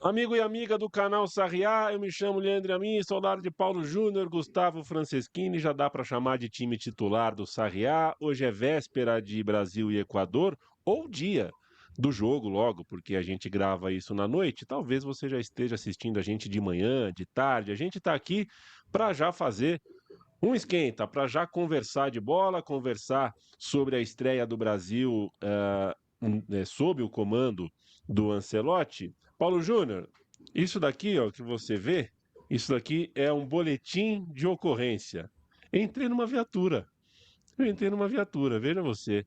Amigo e amiga do canal Sarriá, eu me chamo Leandro Amin, sou ao lado de Paulo Júnior, Gustavo Franceschini, já dá para chamar de time titular do Sarriá. Hoje é véspera de Brasil e Equador, ou dia do jogo logo, porque a gente grava isso na noite. Talvez você já esteja assistindo a gente de manhã, de tarde. A gente está aqui para já fazer um esquenta, para já conversar de bola, conversar sobre a estreia do Brasil sob o comando do Ancelotti. Paulo Júnior, isso daqui, ó, que você vê, isso daqui é um boletim de ocorrência. Entrei numa viatura. Eu entrei numa viatura, veja você.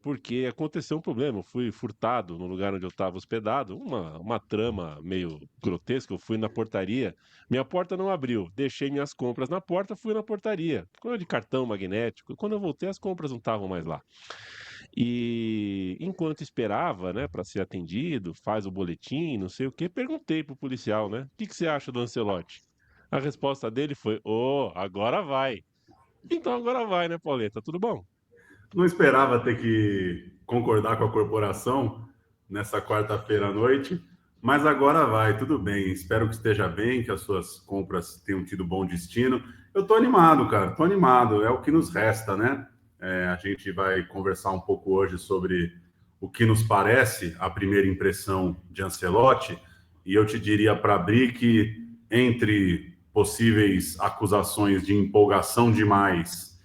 Porque aconteceu um problema. Eu fui furtado no lugar onde eu estava hospedado. Uma trama meio grotesca. Eu fui na portaria. Minha porta não abriu. Deixei minhas compras na porta, fui na portaria. Coisa de cartão magnético. Quando eu voltei, as compras não estavam mais lá. E enquanto esperava, né, para ser atendido, faz o boletim, não sei o quê, perguntei pro policial, né? O que você acha do Ancelotti? A resposta dele foi: Ô, agora vai. Então agora vai, né, Pauleta? Tudo bom? Não esperava ter que concordar com a corporação nessa quarta-feira à noite, mas agora vai, tudo bem. Espero que esteja bem, que as suas compras tenham tido bom destino. Eu estou animado, cara, estou animado, é o que nos resta, né? A gente vai conversar um pouco hoje sobre o que nos parece a primeira impressão de Ancelotti, e eu te diria para abrir que entre possíveis acusações de empolgação demais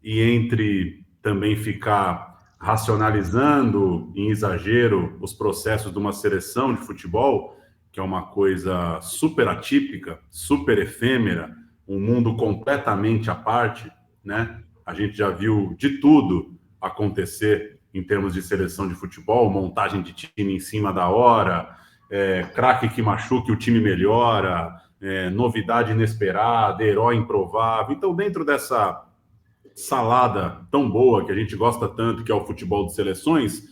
e entre também ficar racionalizando em exagero os processos de uma seleção de futebol, que é uma coisa super atípica, super efêmera, um mundo completamente à parte, né? A gente já viu de tudo acontecer em termos de seleção de futebol, montagem de time em cima da hora, craque que machuque, o time melhora, novidade inesperada, herói improvável. Então, dentro dessa salada tão boa que a gente gosta tanto, que é o futebol de seleções,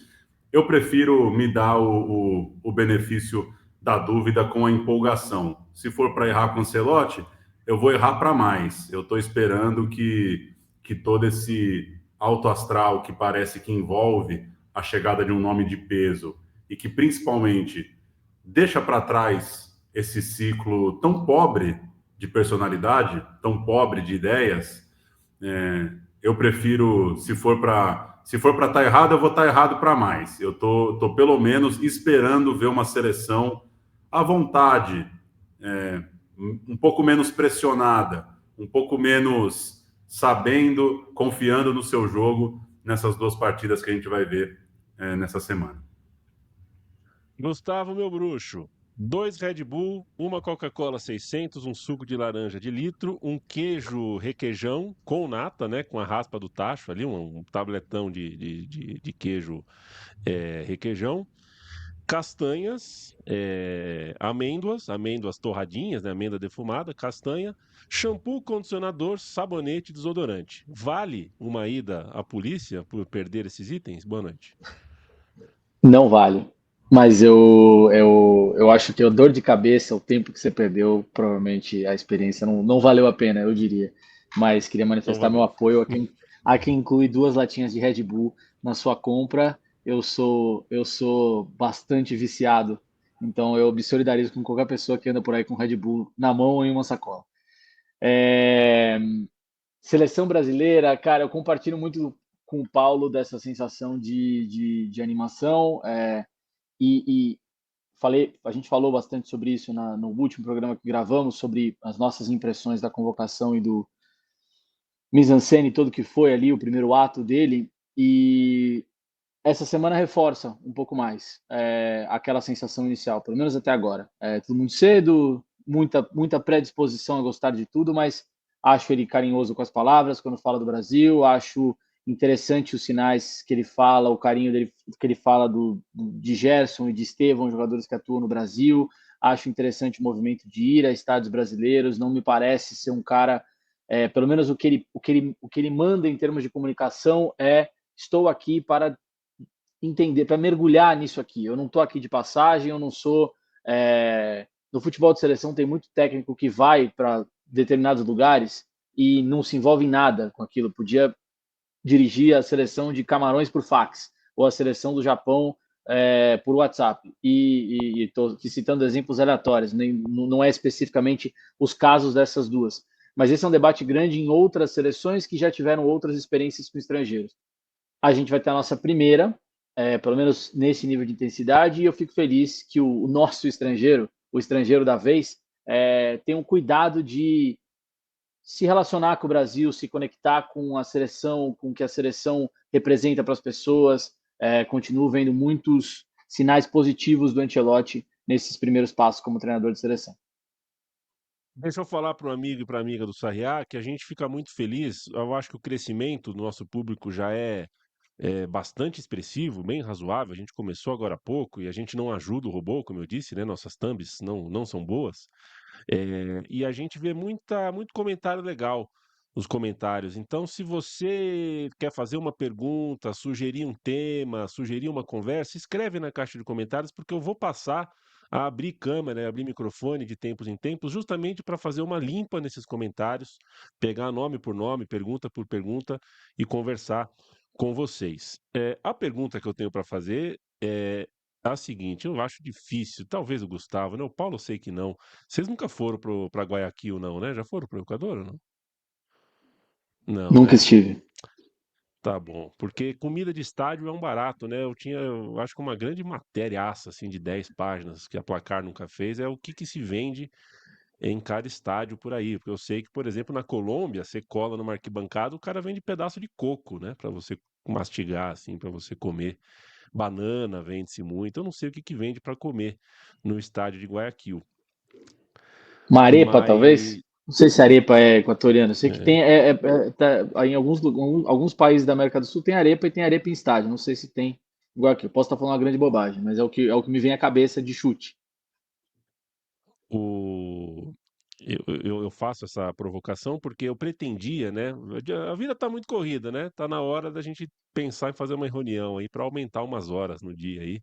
eu prefiro me dar o benefício da dúvida com a empolgação. Se for para errar com o Ancelotti, eu vou errar para mais. Eu estou esperando que todo esse alto astral que parece que envolve a chegada de um nome de peso e que principalmente deixa para trás esse ciclo tão pobre de personalidade, tão pobre de ideias, eu prefiro, se for para estar errado, eu vou estar errado para mais. Eu tô pelo menos esperando ver uma seleção à vontade, um pouco menos pressionada, um pouco menos sabendo, confiando no seu jogo nessas duas partidas que a gente vai ver nessa semana. Gustavo, meu bruxo. Dois Red Bull, uma Coca-Cola 600, um suco de laranja de litro, um queijo requeijão com nata, né? Com a raspa do tacho ali, um tabletão de queijo requeijão. Castanhas, amêndoas torradinhas, né? Amêndoa defumada, castanha, shampoo, condicionador, sabonete, desodorante. Vale uma ida à polícia por perder esses itens? Boa noite. Não vale. Mas eu acho que a dor de cabeça, o tempo que você perdeu, provavelmente a experiência não valeu a pena, eu diria. Mas queria Não manifestar meu valeu. apoio a quem inclui duas latinhas de Red Bull na sua compra. Eu sou bastante viciado, então eu me solidarizo com qualquer pessoa que anda por aí com Red Bull na mão ou em uma sacola. É, Seleção brasileira, cara, eu compartilho muito com o Paulo dessa sensação de animação. E a gente falou bastante sobre isso no último programa que gravamos, sobre as nossas impressões da convocação e do mise-en-scène todo que foi ali, o primeiro ato dele. E essa semana reforça um pouco mais aquela sensação inicial, pelo menos até agora. Tudo muito cedo, muita predisposição a gostar de tudo, mas acho ele carinhoso com as palavras quando fala do Brasil, acho interessante os sinais que ele fala, o carinho dele que ele fala de Gerson e de Estevão, jogadores que atuam no Brasil. Acho interessante o movimento de ir a estádios brasileiros. Não me parece ser um cara, pelo menos o que ele manda em termos de comunicação é: estou aqui para entender, para mergulhar nisso aqui. Eu não estou aqui de passagem, eu não sou. No futebol de seleção tem muito técnico que vai para determinados lugares e não se envolve em nada com aquilo. Podia dirigir a seleção de Camarões por fax, ou a seleção do Japão por WhatsApp, e estou citando exemplos aleatórios, não é especificamente os casos dessas duas, mas esse é um debate grande em outras seleções que já tiveram outras experiências com estrangeiros. A gente vai ter a nossa primeira, pelo menos nesse nível de intensidade, e eu fico feliz que o nosso estrangeiro, o estrangeiro da vez, tem um cuidado de se relacionar com o Brasil, se conectar com a seleção, com o que a seleção representa para as pessoas. Continuo vendo muitos sinais positivos do Ancelotti nesses primeiros passos como treinador de seleção. Deixa eu falar para o amigo e para a amiga do Sarriá que a gente fica muito feliz. Eu acho que o crescimento do nosso público já é bastante expressivo, bem razoável. A gente começou agora há pouco e a gente não ajuda o robô, como eu disse, né? Nossas thumbs não são boas. E a gente vê muito comentário legal nos comentários. Então, se você quer fazer uma pergunta, sugerir um tema, sugerir uma conversa, escreve na caixa de comentários, porque eu vou passar a abrir câmera, abrir microfone de tempos em tempos, justamente para fazer uma limpa nesses comentários, pegar nome por nome, pergunta por pergunta e conversar com vocês. A pergunta que eu tenho para fazer é a seguinte: eu acho difícil, talvez o Gustavo, né? O Paulo eu sei que não. Vocês nunca foram para Guayaquil, não, né? Já foram para o Equador ou não? Não, Nunca né? estive. Tá bom. Porque comida de estádio é um barato, né? Eu acho que uma grande matéria-aça, assim, de 10 páginas, que a Placar nunca fez, é o que se vende em cada estádio por aí. Porque eu sei que, por exemplo, na Colômbia, você cola numa arquibancada, o cara vende pedaço de coco, né? Para você mastigar, assim, para você comer. Banana vende-se muito. Eu não sei o que vende para comer no estádio de Guayaquil. Uma arepa, talvez? Mas Não sei se a arepa é equatoriana. Eu sei que é, tem, em alguns países da América do Sul tem arepa e tem arepa em estádio. Não sei se tem igual aqui. Eu posso estar falando uma grande bobagem, mas é o que me vem à cabeça de chute. o... eu faço essa provocação porque eu pretendia, né? A vida tá muito corrida, né? Tá na hora da gente pensar em fazer uma reunião aí para aumentar umas horas no dia aí.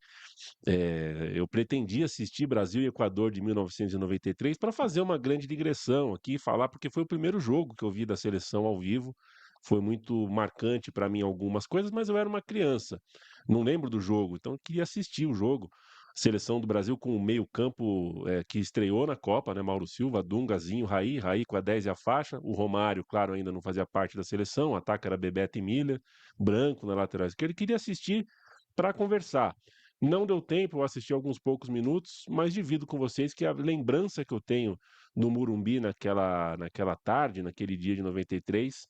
Eu pretendia assistir Brasil e Equador de 1993 para fazer uma grande digressão aqui, falar, porque foi o primeiro jogo que eu vi da seleção ao vivo. Foi muito marcante para mim algumas coisas, mas eu era uma criança, não lembro do jogo, então eu queria assistir o jogo. Seleção do Brasil com o meio-campo que estreou na Copa, né? Mauro Silva, Dungazinho, Raí com a 10 e a faixa. O Romário, claro, ainda não fazia parte da seleção. O ataque era Bebeto e Miller, Branco na lateral esquerda. Queria assistir para conversar. Não deu tempo, eu assisti alguns poucos minutos, mas divido com vocês que a lembrança que eu tenho no Morumbi naquela tarde, naquele dia de 93,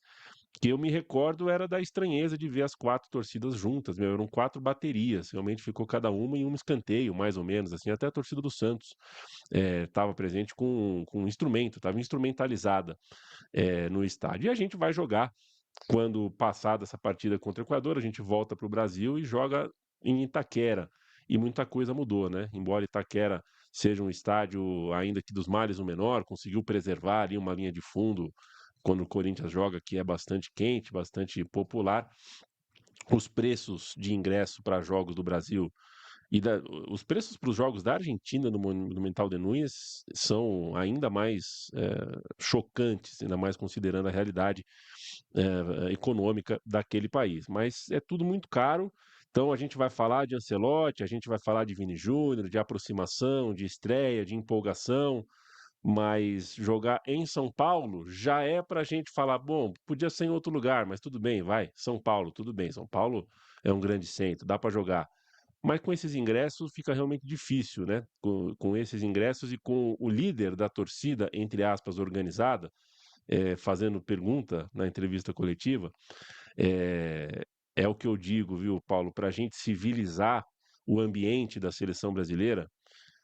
que eu me recordo era da estranheza de ver as 4 torcidas juntas, eram 4 baterias, realmente ficou cada uma em um escanteio, mais ou menos, assim, até a torcida do Santos estava presente com um instrumento, estava instrumentalizada no estádio. E a gente vai jogar, quando passada essa partida contra o Equador, a gente volta para o Brasil e joga em Itaquera. E muita coisa mudou, né? Embora Itaquera seja um estádio ainda que dos males o menor, conseguiu preservar ali uma linha de fundo quando o Corinthians joga, que é bastante quente, bastante popular. Os preços de ingresso para jogos do Brasil os preços para os jogos da Argentina no Monumental de Núñez são ainda mais chocantes, ainda mais considerando a realidade econômica daquele país. Mas é tudo muito caro. Então a gente vai falar de Ancelotti, a gente vai falar de Vini Júnior, de aproximação, de estreia, de empolgação, mas jogar em São Paulo já é para a gente falar, bom, podia ser em outro lugar, mas tudo bem, vai, São Paulo, tudo bem, São Paulo é um grande centro, dá para jogar. Mas com esses ingressos fica realmente difícil, né? Com esses ingressos e com o líder da torcida, entre aspas, organizada, fazendo pergunta na entrevista coletiva, é o que eu digo, viu, Paulo? Para a gente civilizar o ambiente da seleção brasileira,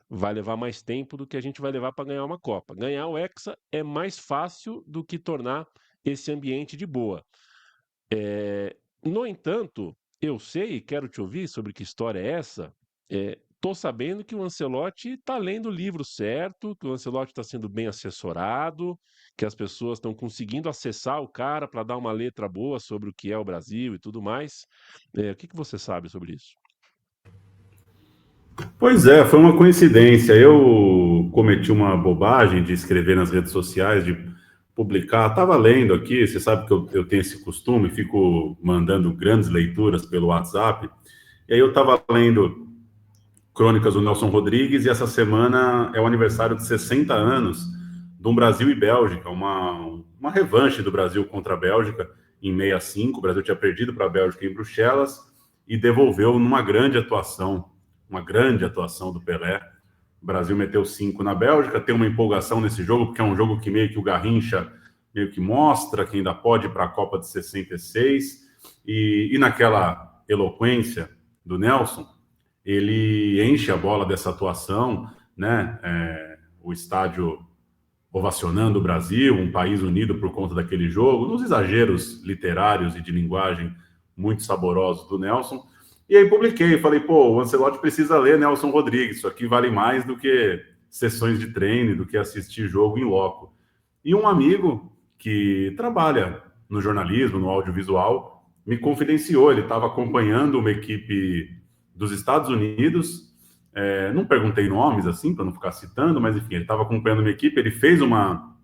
vai levar mais tempo do que a gente vai levar para ganhar uma Copa. Ganhar o Hexa é mais fácil do que tornar esse ambiente de boa. No entanto, eu sei e quero te ouvir sobre que história é essa. Tô sabendo que o Ancelotti está lendo o livro certo, que o Ancelotti está sendo bem assessorado, que as pessoas estão conseguindo acessar o cara para dar uma letra boa sobre o que é o Brasil e tudo mais. O que você sabe sobre isso? Pois é, foi uma coincidência. Eu cometi uma bobagem de escrever nas redes sociais, de publicar. Estava lendo aqui, você sabe que eu tenho esse costume, fico mandando grandes leituras pelo WhatsApp. E aí eu estava lendo Crônicas do Nelson Rodrigues, e essa semana é o aniversário de 60 anos de um Brasil e Bélgica, uma revanche do Brasil contra a Bélgica em 65. O Brasil tinha perdido para a Bélgica em Bruxelas e devolveu numa grande atuação do Pelé. O Brasil meteu 5 na Bélgica, tem uma empolgação nesse jogo, porque é um jogo que meio que o Garrincha meio que mostra que ainda pode ir para a Copa de 66, e naquela eloquência do Nelson, ele enche a bola dessa atuação, né? O estádio ovacionando o Brasil, um país unido por conta daquele jogo, nos exageros literários e de linguagem muito saborosos do Nelson. E aí publiquei, falei, pô, o Ancelotti precisa ler Nelson Rodrigues, isso aqui vale mais do que sessões de treino, do que assistir jogo em loco. E um amigo que trabalha no jornalismo, no audiovisual, me confidenciou, ele estava acompanhando uma equipe dos Estados Unidos, não perguntei nomes, assim, para não ficar citando, mas enfim, ele estava acompanhando uma equipe, ele fez uma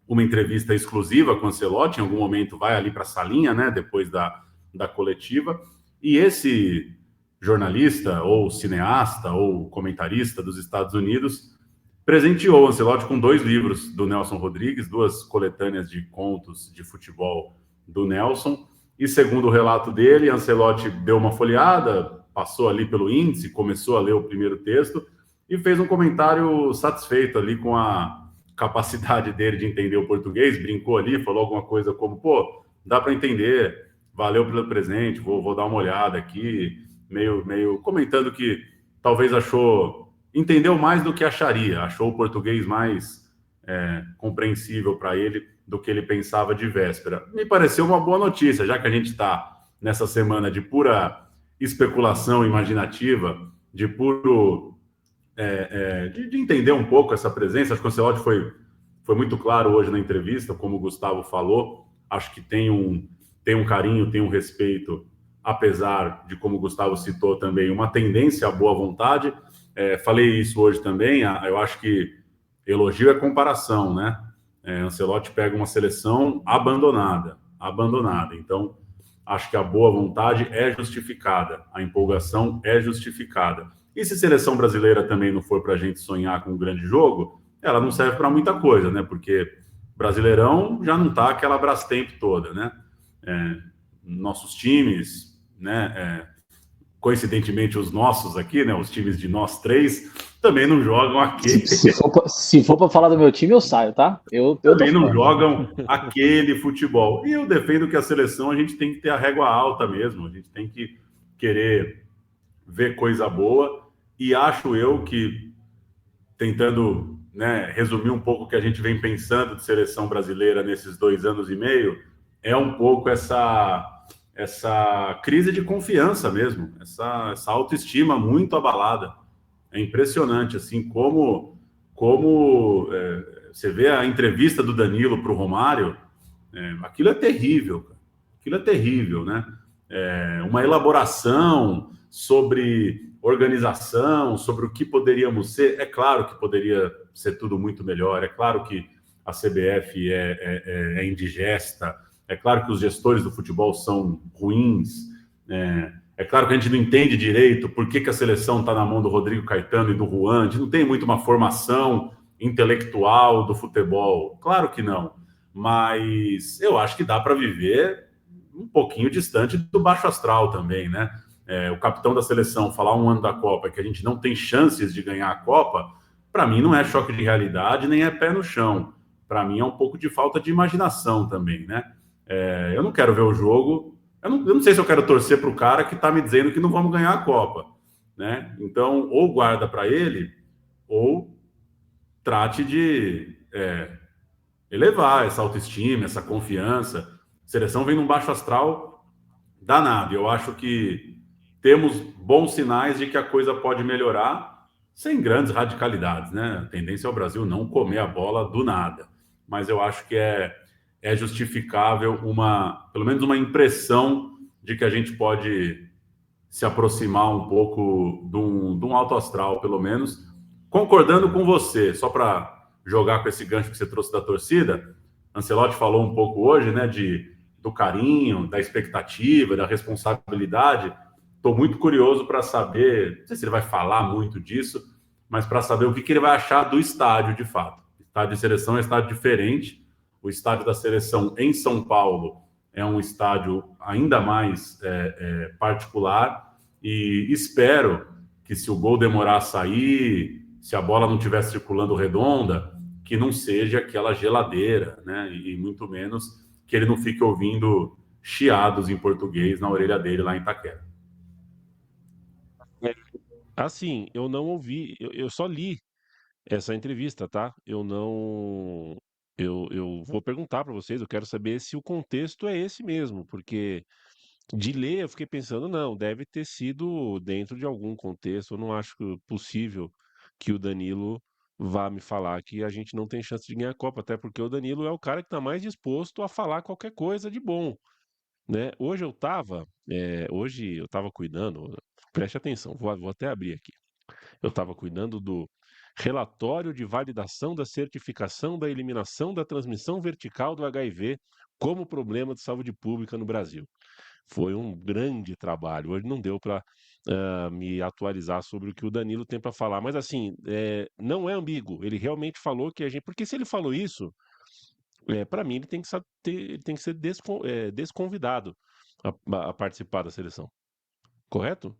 entrevista exclusiva com o Ancelotti, em algum momento vai ali para a salinha, né, depois da coletiva, e esse jornalista, ou cineasta, ou comentarista dos Estados Unidos, presenteou o Ancelotti com 2 livros do Nelson Rodrigues, 2 coletâneas de contos de futebol do Nelson, e segundo o relato dele, Ancelotti deu uma folheada, passou ali pelo índice, começou a ler o primeiro texto e fez um comentário satisfeito ali com a capacidade dele de entender o português, brincou ali, falou alguma coisa como, pô, dá para entender, valeu pelo presente, vou dar uma olhada aqui, meio comentando que talvez entendeu mais do que acharia, achou o português mais compreensível para ele do que ele pensava de véspera. Me pareceu uma boa notícia, já que a gente está nessa semana de pura especulação imaginativa, de puro de entender um pouco essa presença. Acho que o Ancelotti foi muito claro hoje na entrevista, como o Gustavo falou. Acho que tem um carinho, tem um respeito, apesar de, como o Gustavo citou também, uma tendência à boa vontade. Falei isso hoje também. Eu acho que elogio é comparação, né? Ancelotti pega uma seleção abandonada. Então, acho que a boa vontade é justificada, a empolgação é justificada. E se a seleção brasileira também não for para a gente sonhar com um grande jogo, ela não serve para muita coisa, né? Porque Brasileirão já não está aquela Brastemp toda, né? Nossos times, né? Coincidentemente, os nossos aqui, né? Os times de nós 3 também não jogam aquele. Se for para falar do meu time, eu saio, tá? Eu também não jogam aquele futebol. E eu defendo que a seleção a gente tem que ter a régua alta mesmo. A gente tem que querer ver coisa boa. E acho eu que, tentando, né, resumir um pouco o que a gente vem pensando de seleção brasileira nesses 2 anos e meio, é um pouco essa crise de confiança mesmo, essa autoestima muito abalada. É impressionante, assim, como você vê a entrevista do Danilo para o Romário, aquilo é terrível, né? Uma elaboração sobre organização, sobre o que poderíamos ser. É claro que poderia ser tudo muito melhor, é claro que a CBF é indigesta, é claro que os gestores do futebol são ruins, é claro que a gente não entende direito por que a seleção está na mão do Rodrigo Caetano e do Juan. A gente não tem muito uma formação intelectual do futebol. Claro que não. Mas eu acho que dá para viver um pouquinho distante do baixo astral também, né? O capitão da seleção falar um ano da Copa que a gente não tem chances de ganhar a Copa, para mim não é choque de realidade, nem é pé no chão. Para mim é um pouco de falta de imaginação também, né? Eu não quero ver o jogo... Eu não sei se eu quero torcer para o cara que está me dizendo que não vamos ganhar a Copa, né? Então, ou guarda para ele, ou trate de elevar essa autoestima, essa confiança. A seleção vem num baixo astral danado. Eu acho que temos bons sinais de que a coisa pode melhorar sem grandes radicalidades, né? A tendência é o Brasil não comer a bola do nada. Mas eu acho que é justificável pelo menos uma impressão de que a gente pode se aproximar um pouco de um alto astral, pelo menos. Concordando com você, só para jogar com esse gancho que você trouxe da torcida, Ancelotti falou um pouco hoje, né, do carinho, da expectativa, da responsabilidade. Estou muito curioso para saber, não sei se ele vai falar muito disso, mas para saber o que ele vai achar do estádio de fato. O estádio de seleção é um estádio diferente. O estádio da seleção em São Paulo é um estádio ainda mais particular, e espero que, se o gol demorar a sair, se a bola não estiver circulando redonda, que não seja aquela geladeira, né? E muito menos que ele não fique ouvindo chiados em português na orelha dele lá em Itaquera. Assim, eu não ouvi, eu só li essa entrevista, tá? Eu não. Eu vou perguntar para vocês, eu quero saber se o contexto é esse mesmo, porque de ler eu fiquei pensando, não, deve ter sido dentro de algum contexto. Eu não acho possível que o Danilo vá me falar que a gente não tem chance de ganhar a Copa, até porque o Danilo é o cara que está mais disposto a falar qualquer coisa de bom, né? Hoje eu tava cuidando, preste atenção, vou até abrir aqui. Eu estava cuidando do relatório de validação da certificação da eliminação da transmissão vertical do HIV como problema de saúde pública no Brasil. Foi um grande trabalho. Hoje não deu para me atualizar sobre o que o Danilo tem para falar, mas assim, não é ambíguo. Ele realmente falou que a gente. Porque se ele falou isso, para mim ele tem que, ele tem que ser desconvidado a participar da seleção. Correto?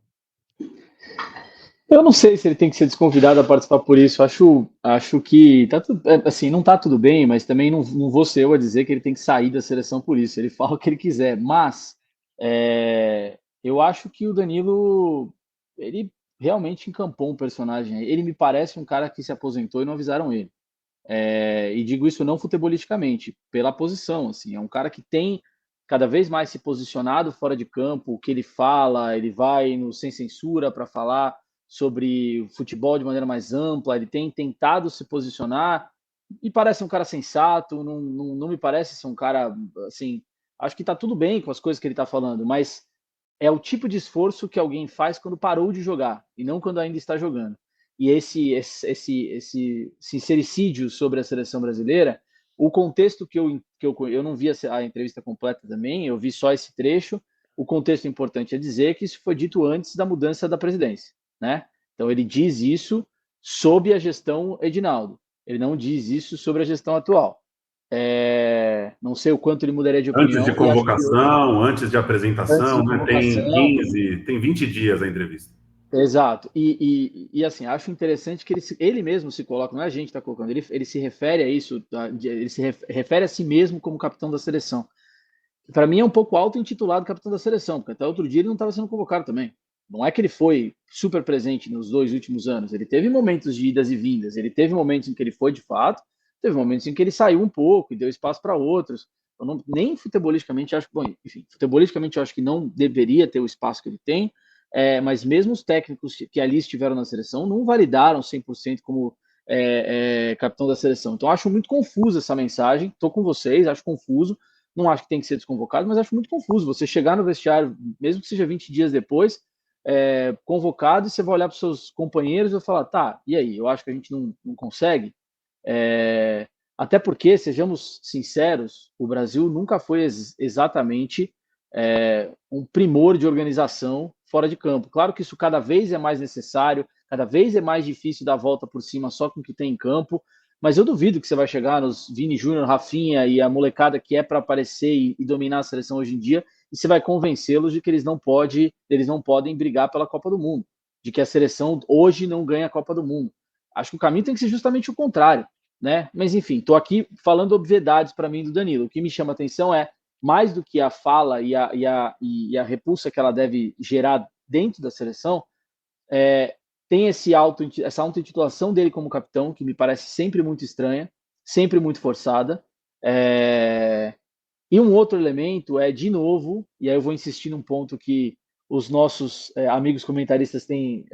Eu não sei se ele tem que ser desconvidado a participar por isso. Acho que tá tudo, assim, não tá tudo bem, mas também não vou ser eu a dizer que ele tem que sair da seleção por isso. Ele fala o que ele quiser, mas eu acho que o Danilo, ele realmente encampou um personagem. Ele me parece um cara que se aposentou e não avisaram ele. E digo isso não futebolisticamente, pela posição. Assim, é um cara que tem cada vez mais se posicionado fora de campo. O que ele fala, ele vai no sem censura para falar sobre o futebol de maneira mais ampla. Ele tem tentado se posicionar e parece um cara sensato. Não me parece ser um cara assim. Acho que está tudo bem com as coisas que ele está falando, mas é o tipo de esforço que alguém faz quando parou de jogar e não quando ainda está jogando. E esse sincericídio sobre a seleção brasileira, o contexto que eu não vi a entrevista completa também, eu vi só esse trecho. O contexto importante é dizer que isso foi dito antes da mudança da presidência, né? Então ele diz isso sob a gestão Edinaldo. Ele não diz isso sobre a gestão atual. Não sei o quanto ele mudaria de opinião. Antes de convocação, antes de apresentação, antes de né? Tem 15, tem 20 dias a entrevista. Exato. E assim, acho interessante que ele mesmo se coloca, não é a gente que está colocando, ele se refere a isso, ele se refere a si mesmo como capitão da seleção. Para mim é um pouco auto-intitulado capitão da seleção, porque até outro dia ele não estava sendo convocado também. Não é que ele foi super presente nos 2 últimos anos, ele teve momentos de idas e vindas, ele teve momentos em que ele foi de fato, teve momentos em que ele saiu um pouco e deu espaço para outros. Eu não, nem futebolisticamente acho, bom, enfim, futebolisticamente eu acho que não deveria ter o espaço que ele tem. Mas mesmo os técnicos que ali estiveram na seleção não validaram 100% como capitão da seleção. Então, acho muito confuso essa mensagem. Estou com vocês, acho confuso. Não acho que tem que ser desconvocado, mas acho muito confuso. Você chegar no vestiário, mesmo que seja 20 dias depois, convocado, e você vai olhar para os seus companheiros e vai falar, tá, e aí? Eu acho que a gente não consegue. Até porque, sejamos sinceros, o Brasil nunca foi exatamente um primor de organização fora de campo. Claro que isso cada vez é mais necessário, cada vez é mais difícil dar a volta por cima só com o que tem em campo, mas eu duvido que você vai chegar nos Vini Júnior, Rafinha e a molecada que é para aparecer e dominar a seleção hoje em dia, e você vai convencê-los de que eles não podem brigar pela Copa do Mundo, de que a seleção hoje não ganha a Copa do Mundo. Acho que o caminho tem que ser justamente o contrário, né? Mas enfim, estou aqui falando obviedades para mim do Danilo. O que me chama a atenção é, mais do que a fala e a repulsa que ela deve gerar dentro da seleção, tem essa auto-intitulação dele como capitão, que me parece sempre muito estranha, sempre muito forçada. E um outro elemento de novo, e aí eu vou insistir num ponto que os nossos amigos comentaristas têm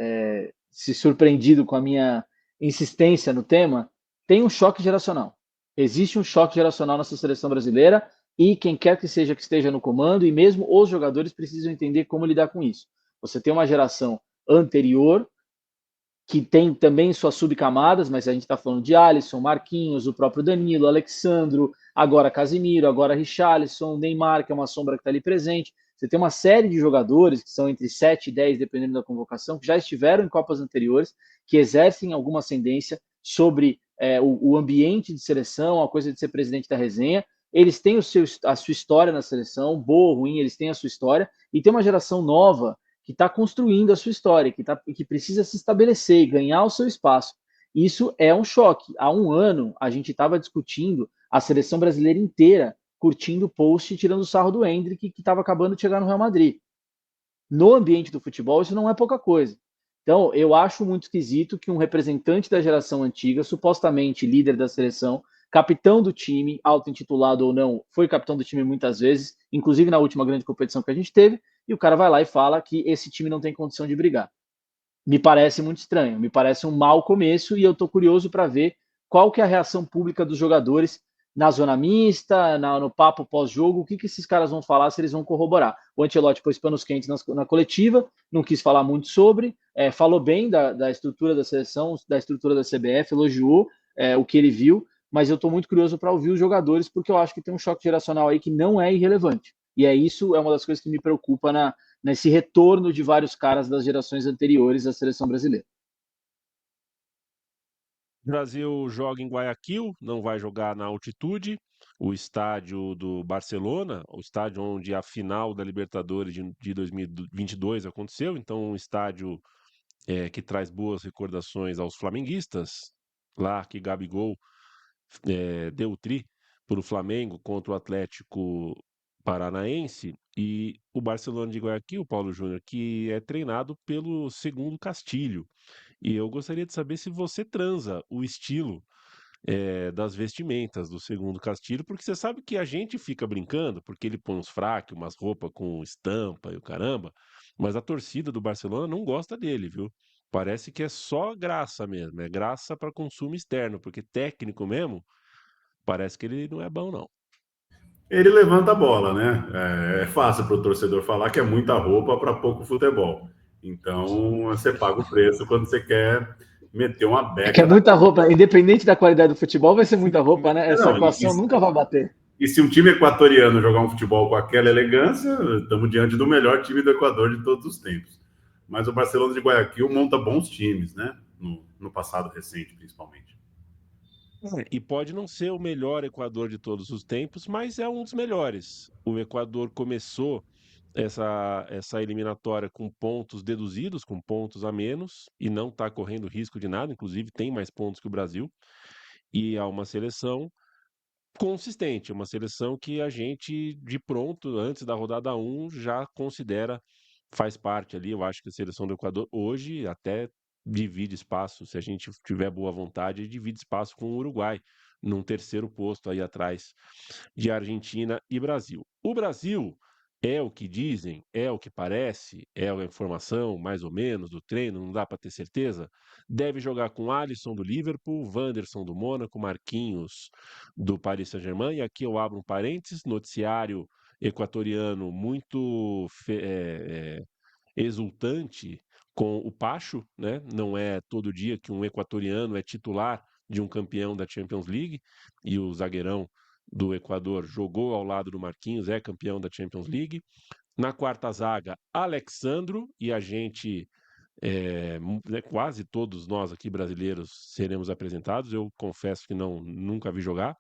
se surpreendido com a minha insistência no tema, tem um choque geracional. Existe um choque geracional nessa seleção brasileira, e quem quer que seja que esteja no comando, e mesmo os jogadores precisam entender como lidar com isso. Você tem uma geração anterior, que tem também suas subcamadas, mas a gente está falando de Alisson, Marquinhos, o próprio Danilo, Alexandro, agora Casimiro, agora Richarlison, Neymar, que é uma sombra que está ali presente. Você tem uma série de jogadores, que são entre 7 e 10, dependendo da convocação, que já estiveram em Copas anteriores, que exercem alguma ascendência sobre o ambiente de seleção, a coisa de ser presidente da resenha. Eles têm a sua história na seleção, boa ou ruim, eles têm a sua história, e tem uma geração nova que está construindo a sua história, que precisa se estabelecer e ganhar o seu espaço. Isso é um choque. Há um ano, a gente estava discutindo a seleção brasileira inteira curtindo o post e tirando sarro do Endrick, que estava acabando de chegar no Real Madrid. No ambiente do futebol, isso não é pouca coisa. Então, eu acho muito esquisito que um representante da geração antiga, supostamente líder da seleção, capitão do time, auto-intitulado ou não, foi capitão do time muitas vezes, inclusive na última grande competição que a gente teve, e o cara vai lá e fala que esse time não tem condição de brigar. Me parece muito estranho, me parece um mau começo, e eu estou curioso para ver qual que é a reação pública dos jogadores na zona mista, no papo pós-jogo, o que esses caras vão falar, se eles vão corroborar. O Ancelotti pôs panos quentes na coletiva, não quis falar muito sobre, falou bem da estrutura da seleção, da estrutura da CBF, elogiou o que ele viu, mas eu estou muito curioso para ouvir os jogadores, porque eu acho que tem um choque geracional aí que não é irrelevante. E isso é uma das coisas que me preocupa nesse retorno de vários caras das gerações anteriores à seleção brasileira. O Brasil joga em Guayaquil, não vai jogar na altitude. O estádio do Barcelona, o estádio onde a final da Libertadores de 2022 aconteceu, então um estádio que traz boas recordações aos flamenguistas. Lá que Gabigol deu o tri para o Flamengo contra o Atlético Paranaense, e o Barcelona de Guayaquil, Paulo Júnior, que é treinado pelo Segundo Castilho. E eu gostaria de saber se você transa o estilo das vestimentas do Segundo Castilho, porque você sabe que a gente fica brincando, porque ele põe uns fraques, umas roupas com estampa e o caramba, mas a torcida do Barcelona não gosta dele, viu? Parece que é só graça mesmo, é graça para consumo externo, porque técnico mesmo, parece que ele não é bom, não. Ele levanta a bola, né? É fácil para o torcedor falar que é muita roupa para pouco futebol. Então, você paga o preço quando você quer meter uma É que é beca. muita roupa, independente da qualidade do futebol, vai ser muita roupa, né? Essa Não, equação nunca vai bater. E se um time equatoriano jogar um futebol com aquela elegância, estamos diante do melhor time do Equador de todos os tempos. Mas o Barcelona de Guayaquil monta bons times, né? No passado recente, principalmente. E pode não ser o melhor Equador de todos os tempos, mas é um dos melhores. O Equador começou essa eliminatória com pontos deduzidos, com pontos a menos, e não está correndo risco de nada, inclusive tem mais pontos que o Brasil. E é uma seleção consistente, uma seleção que a gente, de pronto, antes da rodada 1, já considera, faz parte ali. Eu acho que a seleção do Equador hoje até divide espaço, se a gente tiver boa vontade, divide espaço com o Uruguai, num terceiro posto aí atrás de Argentina e Brasil. O Brasil é o que dizem, é o que parece, é a informação mais ou menos do treino, não dá para ter certeza. Deve jogar com Alisson do Liverpool, Wanderson do Mônaco, Marquinhos do Paris Saint-Germain. E aqui eu abro um parênteses, noticiário equatoriano muito exultante com o Pacho, né? Não é todo dia que um equatoriano é titular de um campeão da Champions League, e o zagueirão do Equador jogou ao lado do Marquinhos, é campeão da Champions League. Na quarta zaga, Alexandro, e a gente, quase todos nós aqui brasileiros seremos apresentados, eu confesso que nunca vi jogar.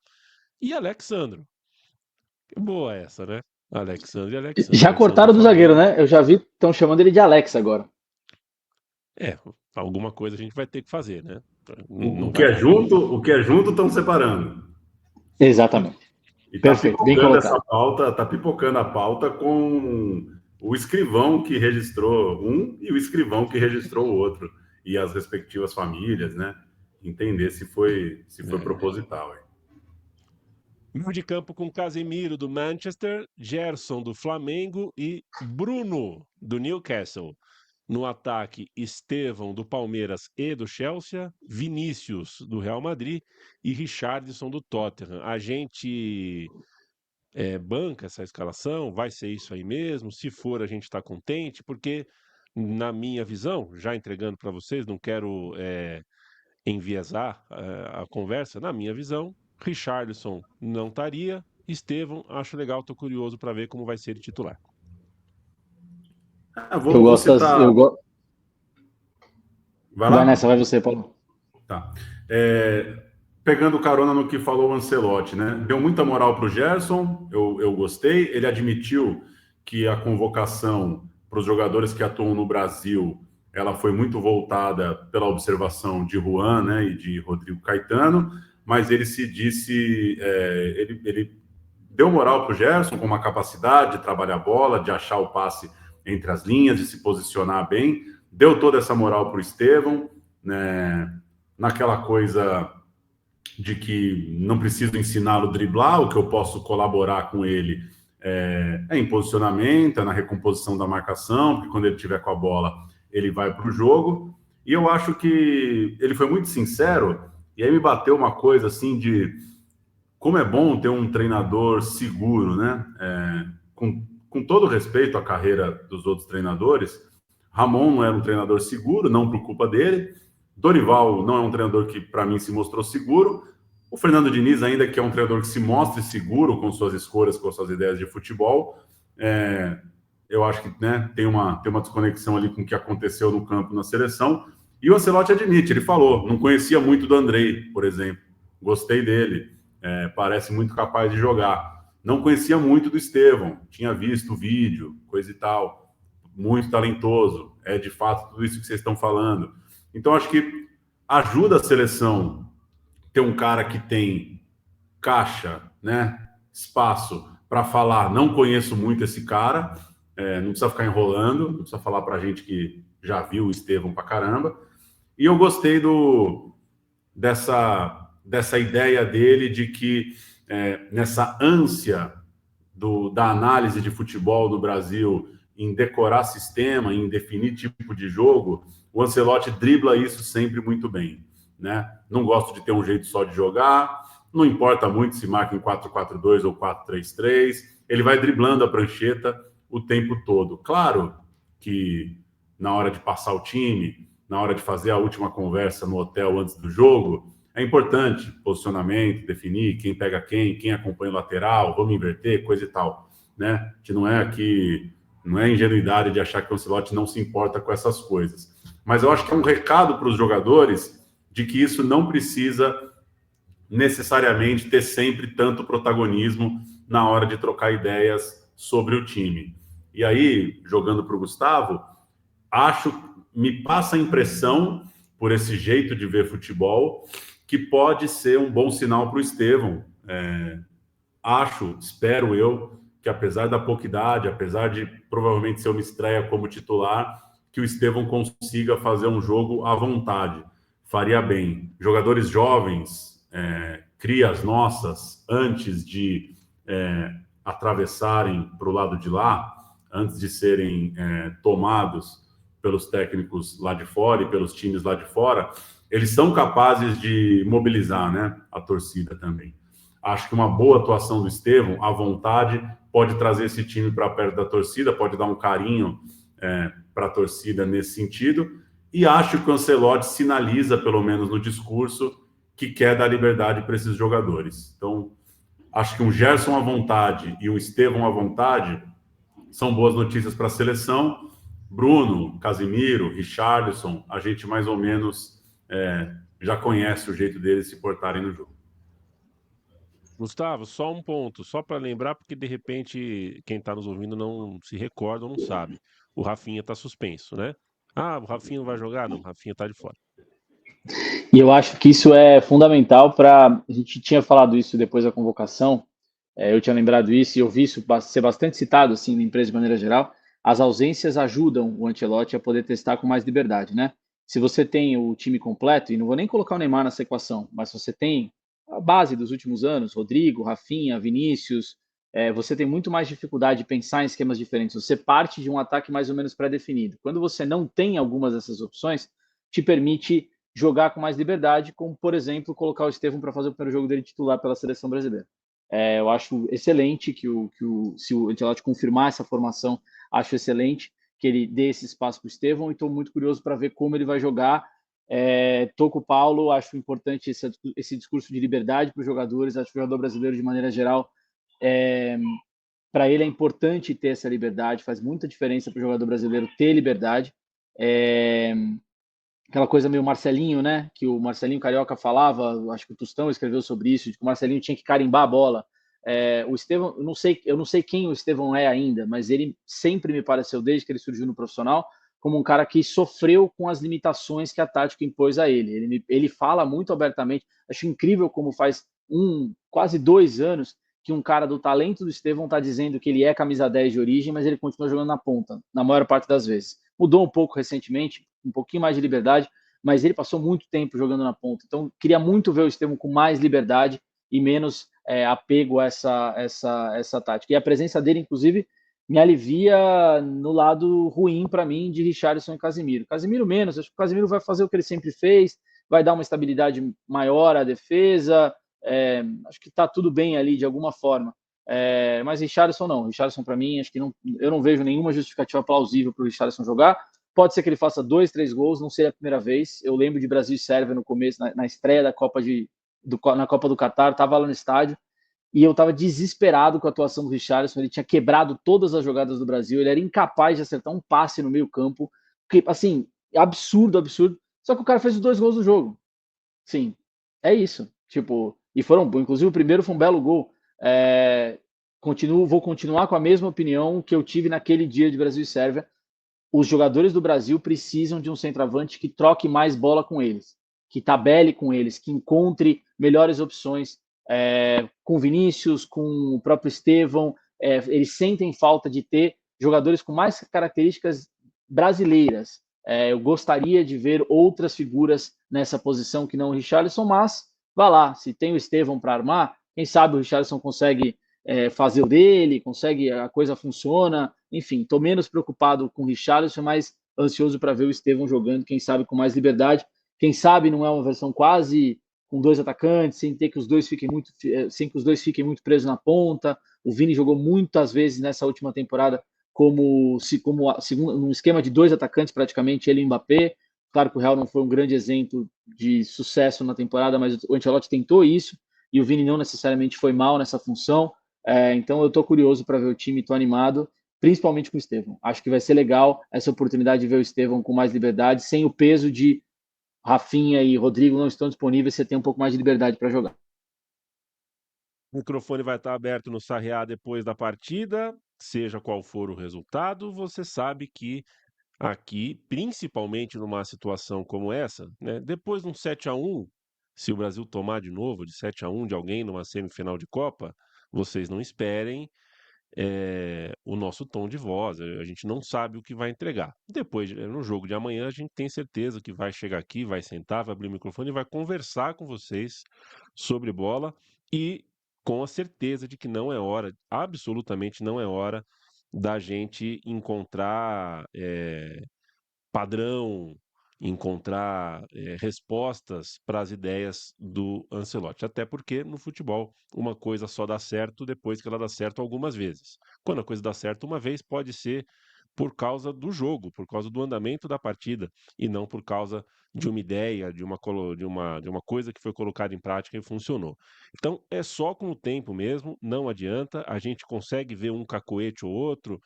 E Alexandro. Boa essa, né? Alexandre e Alexandre. Já cortaram do zagueiro, né? Eu já vi, estão chamando ele de Alex agora. Alguma coisa a gente vai ter que fazer, né? O que é junto, estão separando. Exatamente. E Perfeito, bem colocado. Tá pipocando a pauta com o escrivão que registrou um e o escrivão que registrou o outro. E as respectivas famílias, né? Entender se foi proposital. Meio de campo com Casemiro do Manchester, Gerson do Flamengo e Bruno do Newcastle. No ataque, Estevão do Palmeiras e do Chelsea, Vinícius do Real Madrid e Richarlison do Tottenham. A gente banca essa escalação, vai ser isso aí mesmo. Se for, a gente está contente, porque, na minha visão, já entregando para vocês, não quero enviesar a conversa, na minha visão, Richarlison não estaria. Estevão, acho legal, estou curioso para ver como vai ser ele titular. Eu Vou gosto citar. Vai Vai lá? nessa, vai você, Paulo. Tá. Pegando carona no que falou o Ancelotti, né? Deu muita moral para o Gerson, eu gostei. Ele admitiu que a convocação para os jogadores que atuam no Brasil, ela foi muito voltada pela observação de Juan, né, e de Rodrigo Caetano, mas ele se disse, ele deu moral para o Gerson com uma capacidade de trabalhar a bola, de achar o passe entre as linhas, de se posicionar bem. Deu toda essa moral para o Estevão, né? Naquela coisa de que não preciso ensiná-lo a driblar, o que eu posso colaborar com ele em posicionamento, na recomposição da marcação, porque quando ele tiver com a bola, ele vai para o jogo. E eu acho que ele foi muito sincero, e aí me bateu uma coisa assim de como é bom ter um treinador seguro, né? Com todo respeito à carreira dos outros treinadores, Ramon não era um treinador seguro, não por culpa dele. Dorival não é um treinador que, para mim, se mostrou seguro. O Fernando Diniz, ainda que é um treinador que se mostre seguro com suas escolhas, com suas ideias de futebol, eu acho que, né, tem uma desconexão ali com o que aconteceu no campo na seleção. E o Ancelotti admite, ele falou, não conhecia muito do Andrei, por exemplo, gostei dele, parece muito capaz de jogar. Não conhecia muito do Estevão, tinha visto o vídeo, coisa e tal, muito talentoso, é de fato tudo isso que vocês estão falando. Então, acho que ajuda a seleção ter um cara que tem caixa, né, espaço para falar, não conheço muito esse cara, não precisa ficar enrolando, não precisa falar para a gente que já viu o Estevão para caramba. E eu gostei dessa ideia dele de que nessa ânsia da análise de futebol no Brasil em decorar sistema, em definir tipo de jogo, o Ancelotti dribla isso sempre muito bem, né? Não gosto de ter um jeito só de jogar, não importa muito se marca em 4-4-2 ou 4-3-3, ele vai driblando a prancheta o tempo todo. Claro que na hora de passar o time, na hora de fazer a última conversa no hotel antes do jogo, é importante posicionamento, definir quem pega quem acompanha o lateral, vamos inverter, coisa e tal, né? Que não é aqui, não é ingenuidade de achar que o Ancelotti não se importa com essas coisas. Mas eu acho que é um recado para os jogadores de que isso não precisa necessariamente ter sempre tanto protagonismo na hora de trocar ideias sobre o time. E aí, jogando para o Gustavo, me passa a impressão, por esse jeito de ver futebol, que pode ser um bom sinal para o Estevão. Espero eu, que apesar da pouca idade, apesar de provavelmente ser uma estreia como titular, que o Estevão consiga fazer um jogo à vontade. Faria bem. Jogadores jovens, crias nossas, antes de atravessarem para o lado de lá, antes de serem tomados pelos técnicos lá de fora e pelos times lá de fora, eles são capazes de mobilizar, né, a torcida também. Acho que uma boa atuação do Estevão, à vontade, pode trazer esse time para perto da torcida, pode dar um carinho para a torcida nesse sentido. E acho que o Ancelotti sinaliza, pelo menos no discurso, que quer dar liberdade para esses jogadores. Então, acho que um Gerson à vontade e um Estevão à vontade são boas notícias para a seleção. Bruno, Casimiro, Richarlison, a gente mais ou menos já conhece o jeito deles se portarem no jogo. Gustavo, só um ponto, só para lembrar, porque de repente quem está nos ouvindo não se recorda ou não sabe. O Rafinha está suspenso, né? Ah, o Rafinha não vai jogar? Não, o Rafinha está de fora. E eu acho que isso é fundamental para. A gente tinha falado isso depois da convocação, eu tinha lembrado isso e eu vi isso ser bastante citado assim, na empresa de maneira geral. As ausências ajudam o Ancelotti a poder testar com mais liberdade, né? Se você tem o time completo, e não vou nem colocar o Neymar nessa equação, mas se você tem a base dos últimos anos, Rodrigo, Rafinha, Vinícius, você tem muito mais dificuldade de pensar em esquemas diferentes. Você parte de um ataque mais ou menos pré-definido. Quando você não tem algumas dessas opções, te permite jogar com mais liberdade, como, por exemplo, colocar o Estevão para fazer o primeiro jogo dele titular pela seleção brasileira. Eu acho excelente se o Ancelotti confirmar essa formação, acho excelente que ele dê esse espaço para o Estevão e estou muito curioso para ver como ele vai jogar. Tô com o Paulo, acho importante esse discurso de liberdade para os jogadores, acho que o jogador brasileiro, de maneira geral, para ele é importante ter essa liberdade, faz muita diferença para o jogador brasileiro ter liberdade. É, aquela coisa meio Marcelinho, né? Que o Marcelinho Carioca falava, acho que o Tostão escreveu sobre isso, de que o Marcelinho tinha que carimbar a bola. O Estevão, eu não sei quem o Estevão é ainda, mas ele sempre me pareceu, desde que ele surgiu no profissional, como um cara que sofreu com as limitações que a tática impôs a ele. Ele fala muito abertamente, acho incrível como faz quase 2 anos que um cara do talento do Estevão está dizendo que ele é camisa 10 de origem, mas ele continua jogando na ponta, na maior parte das vezes. Mudou um pouco recentemente, um pouquinho mais de liberdade, mas ele passou muito tempo jogando na ponta. Então, queria muito ver o Estevão com mais liberdade e menos apego a essa tática. E a presença dele, inclusive, me alivia no lado ruim para mim de Richarlison e Casemiro. Casemiro menos, acho que o Casemiro vai fazer o que ele sempre fez, vai dar uma estabilidade maior à defesa, acho que está tudo bem ali de alguma forma. Mas Richarlison não. Richarlison, para mim, acho que não, eu não vejo nenhuma justificativa plausível para o Richarlison jogar. Pode ser que ele faça 2, 3 gols, não seria a primeira vez. Eu lembro de Brasil e Sérvia no começo, na estreia da na Copa do Catar, estava lá no estádio e eu estava desesperado com a atuação do Richarlison. Ele tinha quebrado todas as jogadas do Brasil, ele era incapaz de acertar um passe no meio campo, que, assim, absurdo, absurdo. Só que o cara fez os 2 gols do jogo. Sim, é isso. Tipo, e foram, inclusive o primeiro foi um belo gol. Vou continuar com a mesma opinião que eu tive naquele dia de Brasil e Sérvia. Os jogadores do Brasil precisam de um centroavante que troque mais bola com eles, que tabele com eles, que encontre melhores opções com Vinícius, com o próprio Estevão. Eles sentem falta de ter jogadores com mais características brasileiras. Eu gostaria de ver outras figuras nessa posição que não o Richarlison, mas vá lá, se tem o Estevão para armar, quem sabe o Richarlison consegue fazer o dele, consegue, a coisa funciona. Enfim, estou menos preocupado com o Richarlison, mas ansioso para ver o Estevão jogando, quem sabe com mais liberdade. Quem sabe não é uma versão quase com 2 atacantes, sem que os dois fiquem muito presos na ponta. O Vini jogou muitas vezes nessa última temporada como num esquema de 2 atacantes, praticamente, ele e o Mbappé. Claro que o Real não foi um grande exemplo de sucesso na temporada, mas o Ancelotti tentou isso, e o Vini não necessariamente foi mal nessa função. Então eu estou curioso para ver o time, estou animado, principalmente com o Estevão. Acho que vai ser legal essa oportunidade de ver o Estevão com mais liberdade, sem o peso de Rafinha e Rodrigo não estão disponíveis, você tem um pouco mais de liberdade para jogar. O microfone vai estar aberto no Sarriá depois da partida, seja qual for o resultado. Você sabe que aqui, principalmente numa situação como essa, né, depois de um 7-1, se o Brasil tomar de novo de 7-1 de alguém numa semifinal de Copa, vocês não esperem o nosso tom de voz. A gente não sabe o que vai entregar. Depois, no jogo de amanhã, a gente tem certeza que vai chegar aqui, vai sentar, vai abrir o microfone e vai conversar com vocês sobre bola e com a certeza de que não é hora, absolutamente não é hora da gente encontrar padrão, encontrar respostas para as ideias do Ancelotti. Até porque no futebol uma coisa só dá certo depois que ela dá certo algumas vezes. Quando a coisa dá certo uma vez, pode ser por causa do jogo, por causa do andamento da partida, e não por causa de uma ideia, de uma coisa que foi colocada em prática e funcionou. Então é só com o tempo mesmo, não adianta, a gente consegue ver um cacoete ou outro,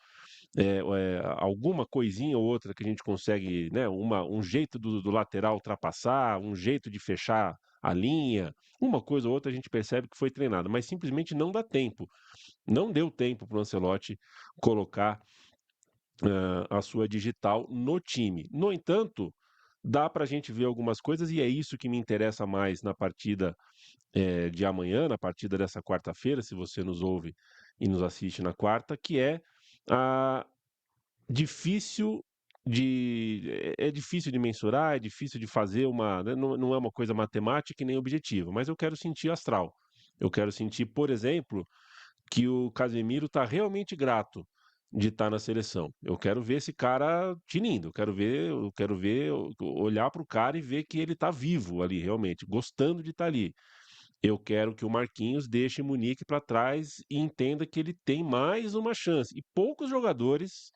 alguma coisinha ou outra que a gente consegue, né, um jeito do lateral ultrapassar, um jeito de fechar a linha, uma coisa ou outra a gente percebe que foi treinado, mas simplesmente não dá tempo. Não deu tempo para o Ancelotti colocar a sua digital no time. No entanto, dá para a gente ver algumas coisas e é isso que me interessa mais na partida de amanhã, na partida dessa quarta-feira, se você nos ouve e nos assiste na quarta, que é a difícil é difícil de mensurar, é difícil de fazer né, não é uma coisa matemática e nem objetiva, mas eu quero sentir astral. Eu quero sentir, por exemplo, que o Casemiro está realmente grato de estar na seleção. Eu quero ver esse cara tinindo, eu quero ver, olhar para o cara e ver que ele está vivo ali, realmente, gostando de estar ali. Eu quero que o Marquinhos deixe Munique para trás e entenda que ele tem mais uma chance. E poucos jogadores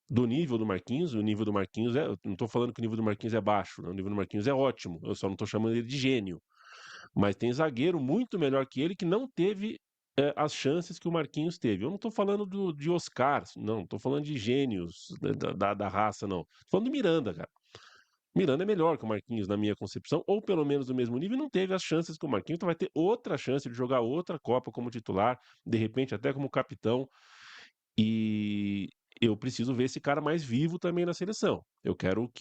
do nível do Marquinhos, o nível do Marquinhos eu não estou falando que o nível do Marquinhos é baixo, né? O nível do Marquinhos é ótimo, eu só não estou chamando ele de gênio. Mas tem zagueiro muito melhor que ele que não teve as chances que o Marquinhos teve. Eu não estou falando de Oscar, não estou falando de gênios da raça, não. Estou falando do Miranda, cara. Miranda é melhor que o Marquinhos, na minha concepção, ou pelo menos do mesmo nível, e não teve as chances que o Marquinhos, então vai ter outra chance de jogar outra Copa como titular, de repente até como capitão, e eu preciso ver esse cara mais vivo também na seleção. Eu quero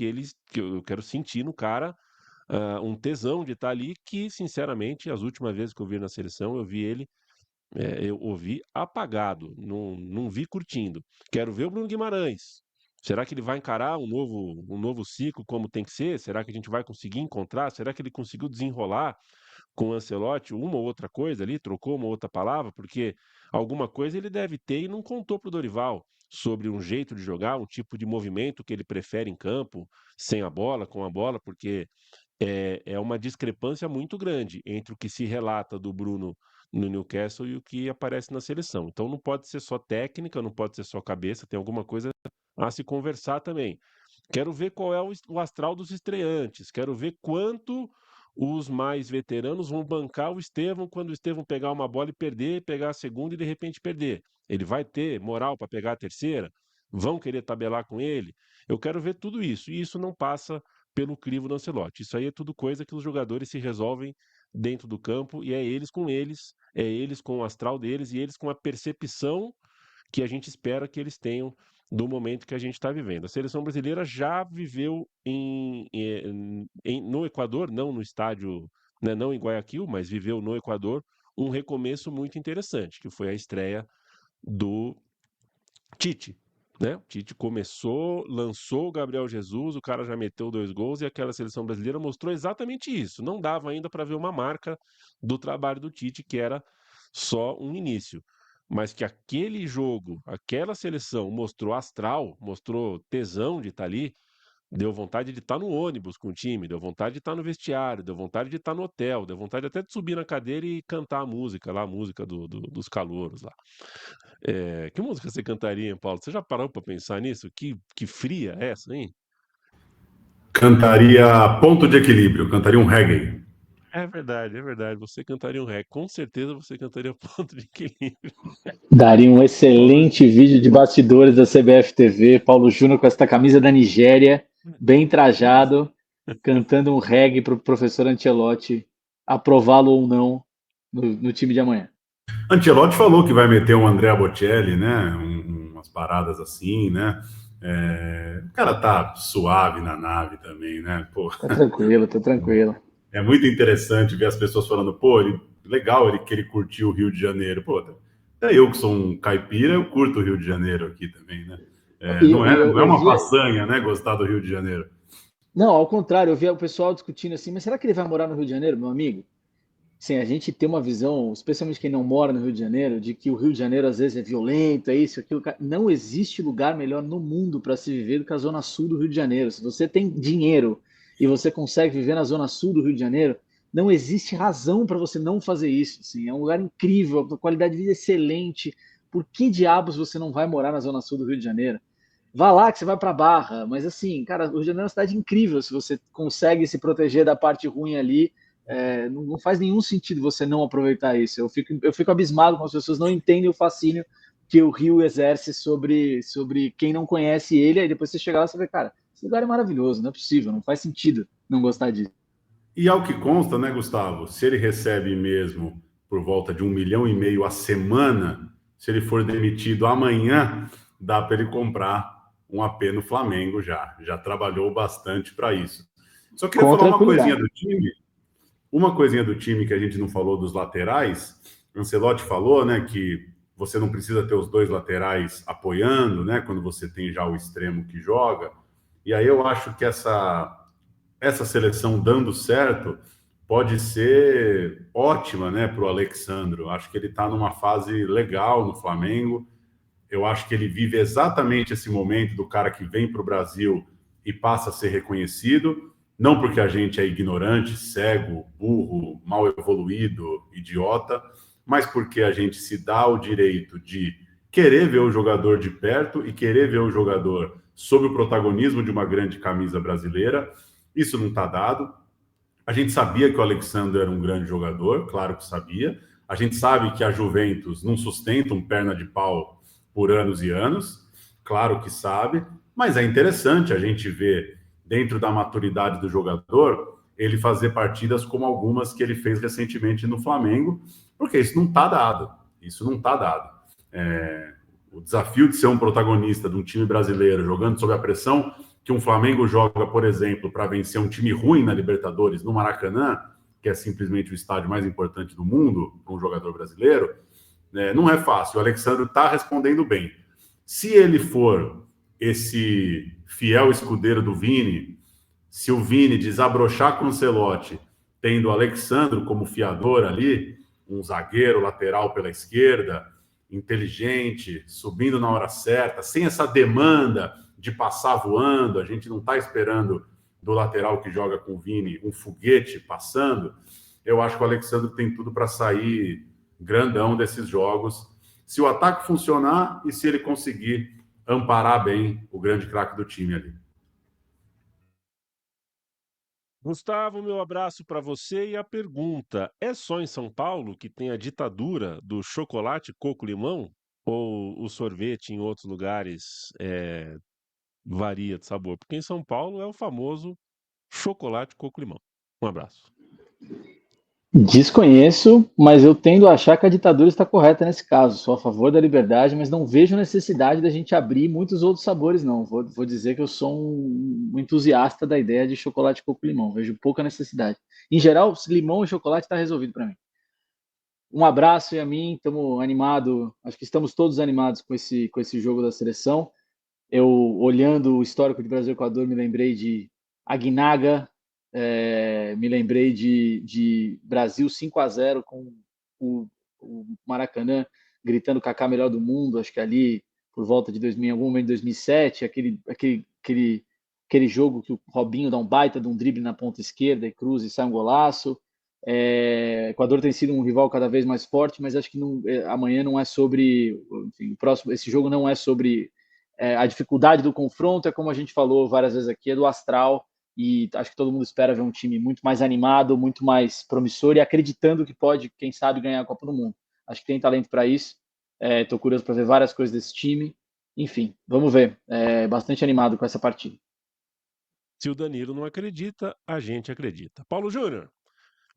eu quero sentir no cara um tesão de estar ali, que, sinceramente, as últimas vezes que eu vi na seleção, eu ouvi apagado, não vi curtindo. Quero ver o Bruno Guimarães. Será que ele vai encarar um novo ciclo como tem que ser? Será que a gente vai conseguir encontrar? Será que ele conseguiu desenrolar com o Ancelotti uma ou outra coisa ali, trocou uma outra palavra? Porque alguma coisa ele deve ter e não contou para o Dorival sobre um jeito de jogar, um tipo de movimento que ele prefere em campo, sem a bola, com a bola, porque é uma discrepância muito grande entre o que se relata do Bruno no Newcastle e o que aparece na seleção. Então não pode ser só técnica, não pode ser só cabeça, tem alguma coisa a se conversar também. Quero ver qual é o astral dos estreantes, quero ver quanto os mais veteranos vão bancar o Estevão quando o Estevão pegar uma bola e perder, pegar a segunda e de repente perder. Ele vai ter moral para pegar a terceira? Vão querer tabelar com ele? Eu quero ver tudo isso, e isso não passa pelo crivo do Ancelotti. Isso aí é tudo coisa que os jogadores se resolvem dentro do campo, e é eles com o astral deles e eles com a percepção que a gente espera que eles tenham do momento que a gente está vivendo. A seleção brasileira já viveu no Equador, não no estádio, né, não em Guayaquil, mas viveu no Equador um recomeço muito interessante, que foi a estreia do Tite. Né? O Tite começou, lançou o Gabriel Jesus, o cara já meteu 2 gols e aquela seleção brasileira mostrou exatamente isso. Não dava ainda para ver uma marca do trabalho do Tite, que era só um início. Mas que aquele jogo, aquela seleção mostrou astral, mostrou tesão de estar ali, deu vontade de estar no ônibus com o time, deu vontade de estar no vestiário, deu vontade de estar no hotel, deu vontade até de subir na cadeira e cantar a música lá, a música dos calouros lá. Que música você cantaria, Paulo? Você já parou para pensar nisso? Que fria é essa, hein? Cantaria Ponto de Equilíbrio, cantaria um reggae. É verdade, é verdade. Você cantaria um reggae. Com certeza você cantaria Ponto de Equilíbrio. Daria um excelente vídeo de bastidores da CBF TV, Paulo Júnior com esta camisa da Nigéria, bem trajado, cantando um reggae para o professor Ancelotti aprová-lo ou não no time de amanhã. Ancelotti falou que vai meter um Andrea Bocelli, né? Umas paradas assim, né? O cara tá suave na nave também, né? Pô, Tá tranquilo, tá tranquilo. é muito interessante ver as pessoas falando, pô, legal que ele curtiu o Rio de Janeiro. Pô, até eu que sou um caipira, eu curto o Rio de Janeiro aqui também, né? Não é uma façanha, né? Gostar do Rio de Janeiro. Não, ao contrário, eu via o pessoal discutindo assim, mas será que ele vai morar no Rio de Janeiro, meu amigo? Sim, a gente tem uma visão, especialmente quem não mora no Rio de Janeiro, de que o Rio de Janeiro às vezes é violento, é isso, aquilo. Não existe lugar melhor no mundo para se viver do que a zona sul do Rio de Janeiro. Se você tem dinheiro e você consegue viver na zona sul do Rio de Janeiro, não existe razão para você não fazer isso. Assim. É um lugar incrível, a qualidade de vida é excelente. Por que diabos você não vai morar na zona sul do Rio de Janeiro? Vá lá que você vai para Barra, mas assim, cara, o Rio de Janeiro é uma cidade incrível se você consegue se proteger da parte ruim ali. Não faz nenhum sentido você não aproveitar isso. Eu fico abismado com as pessoas não entendem o fascínio que o Rio exerce sobre quem não conhece ele. Aí depois você chega lá e você vê, cara, esse lugar é maravilhoso, não é possível, não faz sentido não gostar disso. E ao que consta, né, Gustavo? Se ele recebe mesmo por volta de 1,5 milhão a semana, se ele for demitido amanhã, dá para ele comprar um AP no Flamengo já. Já trabalhou bastante para isso. Só queria falar uma coisinha do time. Uma coisinha do time que a gente não falou dos laterais. Ancelotti falou, né, que você não precisa ter os 2 laterais apoiando, né, quando você tem já o extremo que joga. E aí eu acho que essa seleção dando certo pode ser ótima, né, para o Alexandro. Acho que ele está numa fase legal no Flamengo. Eu acho que ele vive exatamente esse momento do cara que vem para o Brasil e passa a ser reconhecido, não porque a gente é ignorante, cego, burro, mal evoluído, idiota, mas porque a gente se dá o direito de querer ver o jogador de perto e querer ver o jogador sob o protagonismo de uma grande camisa brasileira. Isso não está dado. A gente sabia que o Alexandre era um grande jogador, claro que sabia. A gente sabe que a Juventus não sustenta um perna de pau por anos e anos, claro que sabe, mas é interessante a gente ver, dentro da maturidade do jogador, ele fazer partidas como algumas que ele fez recentemente no Flamengo, porque isso não está dado. Isso não está dado. O desafio de ser um protagonista de um time brasileiro jogando sob a pressão que um Flamengo joga, por exemplo, para vencer um time ruim na Libertadores no Maracanã, que é simplesmente o estádio mais importante do mundo para um jogador brasileiro, não é fácil. O Alexandre está respondendo bem. Se ele for esse fiel escudeiro do Vini, se o Vini desabrochar com o Ancelotti, tendo o Alexandre como fiador ali, um zagueiro lateral pela esquerda, inteligente, subindo na hora certa, sem essa demanda de passar voando, a gente não está esperando do lateral que joga com o Vini um foguete passando. Eu acho que o Alexandre tem tudo para sair grandão desses jogos, se o ataque funcionar e se ele conseguir amparar bem o grande craque do time ali. Gustavo, meu abraço para você e a pergunta: é só em São Paulo que tem a ditadura do chocolate coco-limão? Ou o sorvete em outros lugares varia de sabor? Porque em São Paulo é o famoso chocolate coco-limão. Um abraço. Desconheço, mas eu tendo a achar que a ditadura está correta nesse caso. Sou a favor da liberdade, mas não vejo necessidade da gente abrir muitos outros sabores, não. Vou dizer que eu sou um entusiasta da ideia de chocolate coco-limão. Vejo pouca necessidade. Em geral, limão e chocolate está resolvido para mim. Um abraço e a mim, estamos animados. Acho que estamos todos animados com esse jogo da seleção. Eu, olhando o histórico de Brasil e Equador, me lembrei de Aguinaga, me lembrei de Brasil 5-0 com o Maracanã gritando Kaká melhor do mundo, acho que ali por volta de 2000, em algum momento de 2007, aquele jogo que o Robinho dá um baita de um drible na ponta esquerda e cruza e sai um golaço. Equador tem sido um rival cada vez mais forte, mas acho que amanhã não é sobre, enfim, esse jogo não é sobre a dificuldade do confronto, é como a gente falou várias vezes aqui, é do astral, e acho que todo mundo espera ver um time muito mais animado, muito mais promissor e acreditando que pode, quem sabe, ganhar a Copa do Mundo. Acho que tem talento para isso, estou curioso para ver várias coisas desse time, enfim, vamos ver, bastante animado com essa partida. Se o Danilo não acredita, a gente acredita. Paulo Júnior,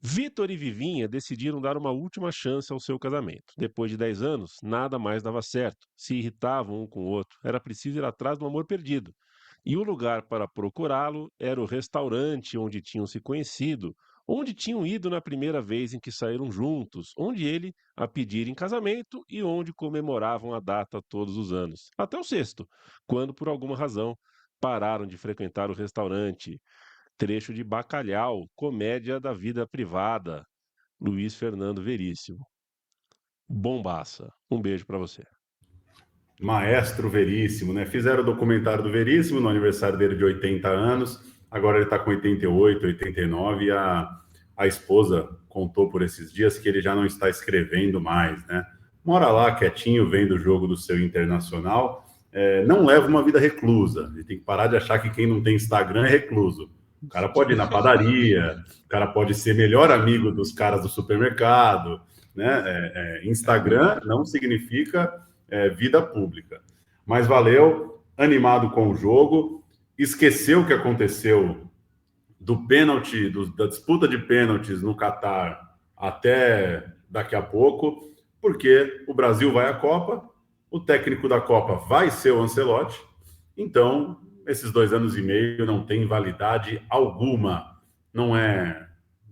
Vitor e Vivinha decidiram dar uma última chance ao seu casamento. Depois de 10 anos, nada mais dava certo. Se irritavam um com o outro. Era preciso ir atrás do amor perdido. E o lugar para procurá-lo era o restaurante onde tinham se conhecido, onde tinham ido na primeira vez em que saíram juntos, onde ele a pedir em casamento e onde comemoravam a data todos os anos. Até o sexto, quando por alguma razão pararam de frequentar o restaurante. Trecho de Bacalhau, Comédia da Vida Privada, Luiz Fernando Veríssimo. Bombaça. Um beijo para você. Maestro Veríssimo, né? Fizeram o documentário do Veríssimo no aniversário dele de 80 anos, agora ele está com 88, 89, e a esposa contou por esses dias que ele já não está escrevendo mais, né? Mora lá quietinho, vendo o jogo do seu Internacional, não leva uma vida reclusa, ele tem que parar de achar que quem não tem Instagram é recluso. O cara pode ir na padaria, o cara pode ser melhor amigo dos caras do supermercado, né? Instagram não significa vida pública. Mas valeu, animado com o jogo, esqueceu o que aconteceu do pênalti, da disputa de pênaltis no Catar até daqui a pouco, porque o Brasil vai à Copa, o técnico da Copa vai ser o Ancelotti, então esses 2 anos e meio não tem validade alguma. Não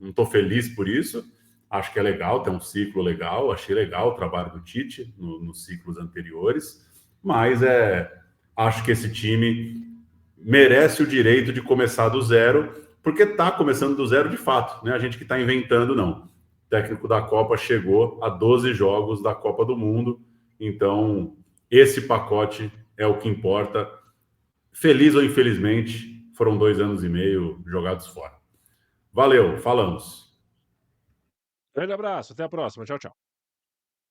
estou feliz por isso. Acho que é legal, tem um ciclo legal. Achei legal o trabalho do Tite nos ciclos anteriores. Mas acho que esse time merece o direito de começar do zero, porque está começando do zero de fato. Não é a gente que está inventando, não. O técnico da Copa chegou a 12 jogos da Copa do Mundo. Então, esse pacote é o que importa. Feliz ou infelizmente, foram 2 anos e meio jogados fora. Valeu, falamos. Grande abraço, até a próxima. Tchau, tchau.